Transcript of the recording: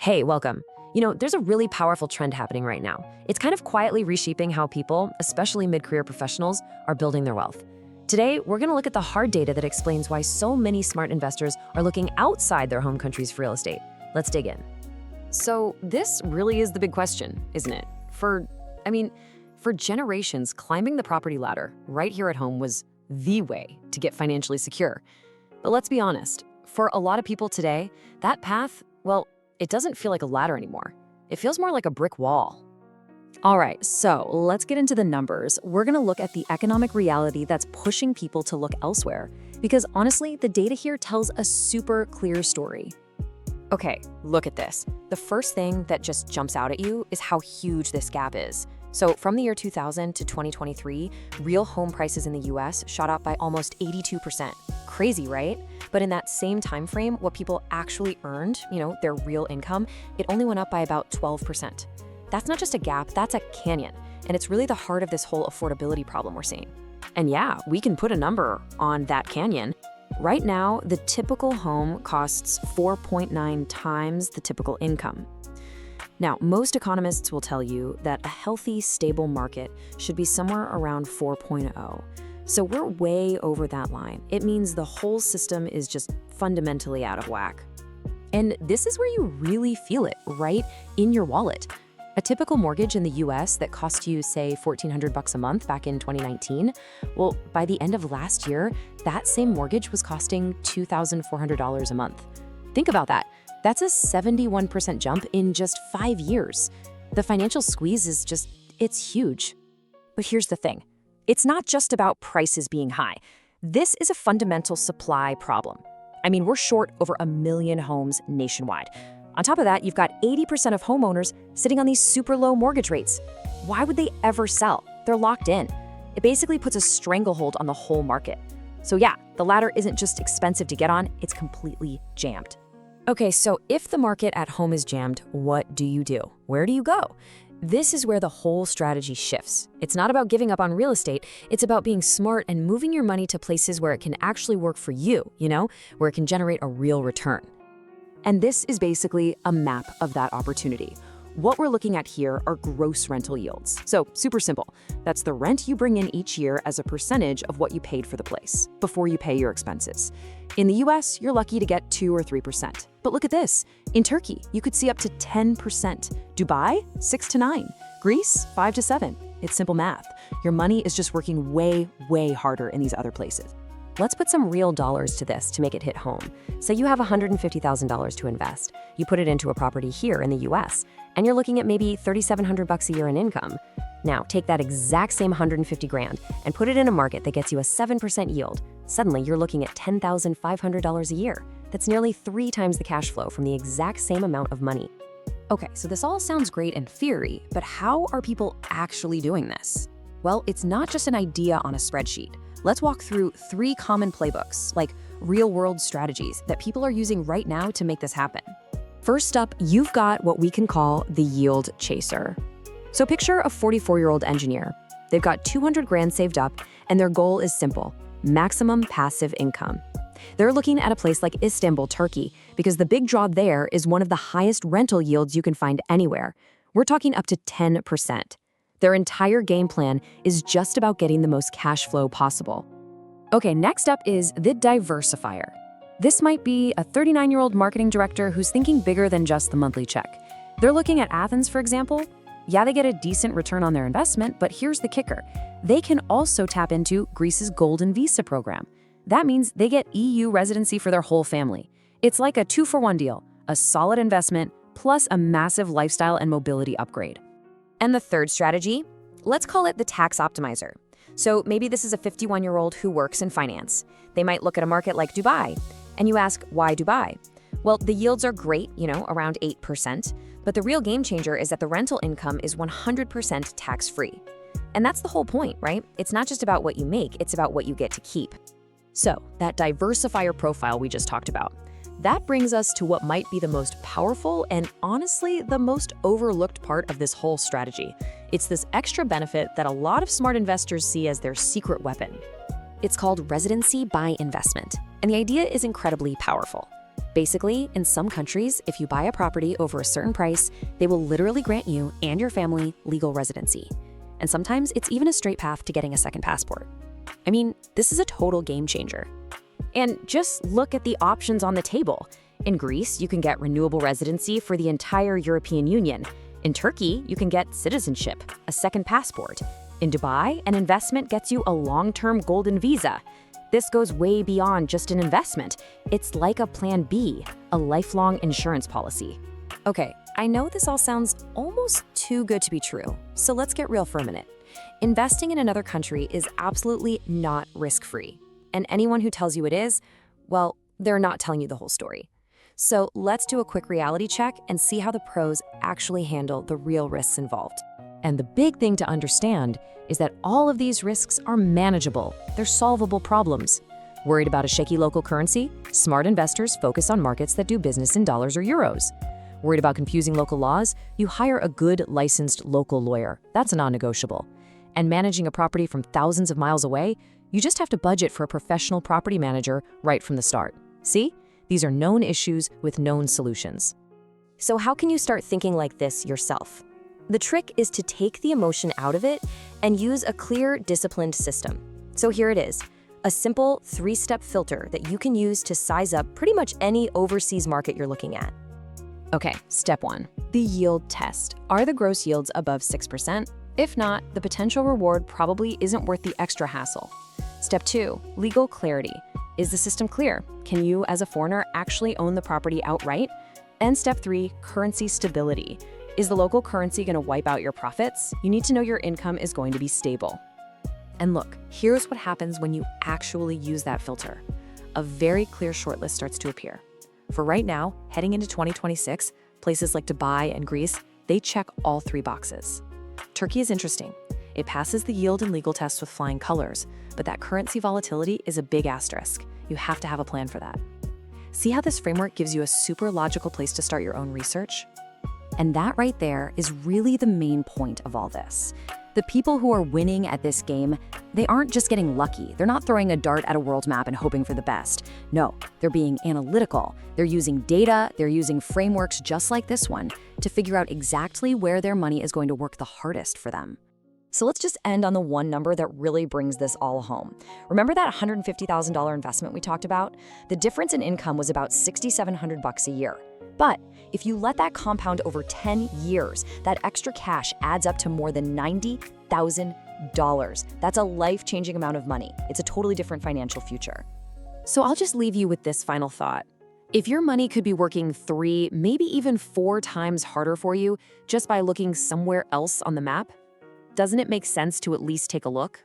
Hey, welcome. There's a really powerful trend happening right now. It's kind of quietly reshaping how people, especially mid-career professionals, are building their wealth. Today, we're going to look at the hard data that explains why so many smart investors are looking outside their home countries for real estate. Let's dig in. So, this really is the big question, isn't it? For generations, climbing the property ladder right here at home was the way to get financially secure. But let's be honest, for a lot of people today, that path, well, it doesn't feel like a ladder anymore. It feels more like a brick wall. All right, so let's get into the numbers. We're going to look at the economic reality that's pushing people to look elsewhere. Because honestly, the data here tells a super clear story. Okay, look at this. The first thing that just jumps out at you is how huge this gap is. So from the year 2000 to 2023, real home prices in the US shot up by almost 82%. Crazy, right? But in that same time frame, what people actually earned, their real income, it only went up by about 12%. That's not just a gap, that's a canyon. And it's really the heart of this whole affordability problem we're seeing. And yeah, we can put a number on that canyon. Right now, the typical home costs 4.9 times the typical income. Now, most economists will tell you that a healthy, stable market should be somewhere around 4.0. So we're way over that line. It means the whole system is just fundamentally out of whack. And this is where you really feel it, right in your wallet. A typical mortgage in the US that cost you, say, $1,400 a month back in 2019, well, by the end of last year, that same mortgage was costing $2,400 a month. Think about that. That's a 71% jump in just 5 years. The financial squeeze is it's huge. But here's the thing. It's not just about prices being high. This is a fundamental supply problem. We're short over 1 million homes nationwide. On top of that, you've got 80% of homeowners sitting on these super low mortgage rates. Why would they ever sell? They're locked in. It basically puts a stranglehold on the whole market. So yeah, the ladder isn't just expensive to get on, it's completely jammed. Okay, so if the market at home is jammed, what do you do? Where do you go? This is where the whole strategy shifts. It's not about giving up on real estate, it's about being smart and moving your money to places where it can actually work for you, where it can generate a real return. And this is basically a map of that opportunity. What we're looking at here are gross rental yields. So super simple. That's the rent you bring in each year as a percentage of what you paid for the place before you pay your expenses. In the US, you're lucky to get 2 or 3%. But look at this. In Turkey, you could see up to 10%. Dubai, 6 to 9. Greece, 5 to 7. It's simple math. Your money is just working way, way harder in these other places. Let's put some real dollars to this to make it hit home. Say you have $150,000 to invest. You put it into a property here in the US, and you're looking at maybe $3,700 a year in income. Now, take that exact same 150 grand and put it in a market that gets you a 7% yield. Suddenly, you're looking at $10,500 a year. That's nearly 3 times the cash flow from the exact same amount of money. Okay, so this all sounds great in theory, but how are people actually doing this? Well, it's not just an idea on a spreadsheet. Let's walk through 3 common playbooks, like real-world strategies that people are using right now to make this happen. First up, you've got what we can call the yield chaser. So picture a 44-year-old engineer. They've got 200 grand saved up, and their goal is simple: maximum passive income. They're looking at a place like Istanbul, Turkey, because the big draw there is one of the highest rental yields you can find anywhere. We're talking up to 10%. Their entire game plan is just about getting the most cash flow possible. Okay, next up is the diversifier. This might be a 39-year-old marketing director who's thinking bigger than just the monthly check. They're looking at Athens, for example. Yeah, they get a decent return on their investment, but here's the kicker. They can also tap into Greece's Golden Visa program. That means they get EU residency for their whole family. It's like a 2-for-1 deal, a solid investment, plus a massive lifestyle and mobility upgrade. And the third strategy? Let's call it the tax optimizer. So maybe this is a 51-year-old who works in finance. They might look at a market like Dubai. And you ask, why Dubai? Well, the yields are great, around 8%. But the real game changer is that the rental income is 100% tax-free. And that's the whole point, right? It's not just about what you make, it's about what you get to keep. So, that diversifier profile we just talked about. That brings us to what might be the most powerful and honestly the most overlooked part of this whole strategy. It's this extra benefit that a lot of smart investors see as their secret weapon. It's called residency by investment, and the idea is incredibly powerful. Basically, in some countries, if you buy a property over a certain price, they will literally grant you and your family legal residency. And sometimes it's even a straight path to getting a second passport. I mean, this is a total game changer. And just look at the options on the table. In Greece, you can get renewable residency for the entire European Union. In Turkey, you can get citizenship, a second passport. In Dubai, an investment gets you a long-term golden visa. This goes way beyond just an investment. It's like a plan B, a lifelong insurance policy. Okay, I know this all sounds almost too good to be true, so let's get real for a minute. Investing in another country is absolutely not risk-free. And anyone who tells you it is, well, they're not telling you the whole story. So let's do a quick reality check and see how the pros actually handle the real risks involved. And the big thing to understand is that all of these risks are manageable. They're solvable problems. Worried about a shaky local currency? Smart investors focus on markets that do business in dollars or euros. Worried about confusing local laws? You hire a good, licensed local lawyer. That's a non-negotiable. And managing a property from thousands of miles away? You just have to budget for a professional property manager right from the start. See? These are known issues with known solutions. So how can you start thinking like this yourself? The trick is to take the emotion out of it and use a clear, disciplined system. So here it is, a simple 3-step filter that you can use to size up pretty much any overseas market you're looking at. Okay, step 1, the yield test. Are the gross yields above 6%? If not, the potential reward probably isn't worth the extra hassle. Step 2, legal clarity. Is the system clear? Can you, as a foreigner, actually own the property outright? And step 3, currency stability. Is the local currency going to wipe out your profits? You need to know your income is going to be stable. And look, here's what happens when you actually use that filter. A very clear shortlist starts to appear. For right now, heading into 2026, places like Dubai and Greece, they check all 3 boxes. Turkey is interesting. It passes the yield and legal tests with flying colors, but that currency volatility is a big asterisk. You have to have a plan for that. See how this framework gives you a super logical place to start your own research? And that right there is really the main point of all this. The people who are winning at this game, they aren't just getting lucky. They're not throwing a dart at a world map and hoping for the best. No, they're being analytical. They're using data, they're using frameworks just like this one to figure out exactly where their money is going to work the hardest for them. So let's just end on the one number that really brings this all home. Remember that $150,000 investment we talked about? The difference in income was about $6,700 a year. But if you let that compound over 10 years, that extra cash adds up to more than $90,000. That's a life-changing amount of money. It's a totally different financial future. So I'll just leave you with this final thought. If your money could be working 3, maybe even 4 times harder for you just by looking somewhere else on the map, doesn't it make sense to at least take a look?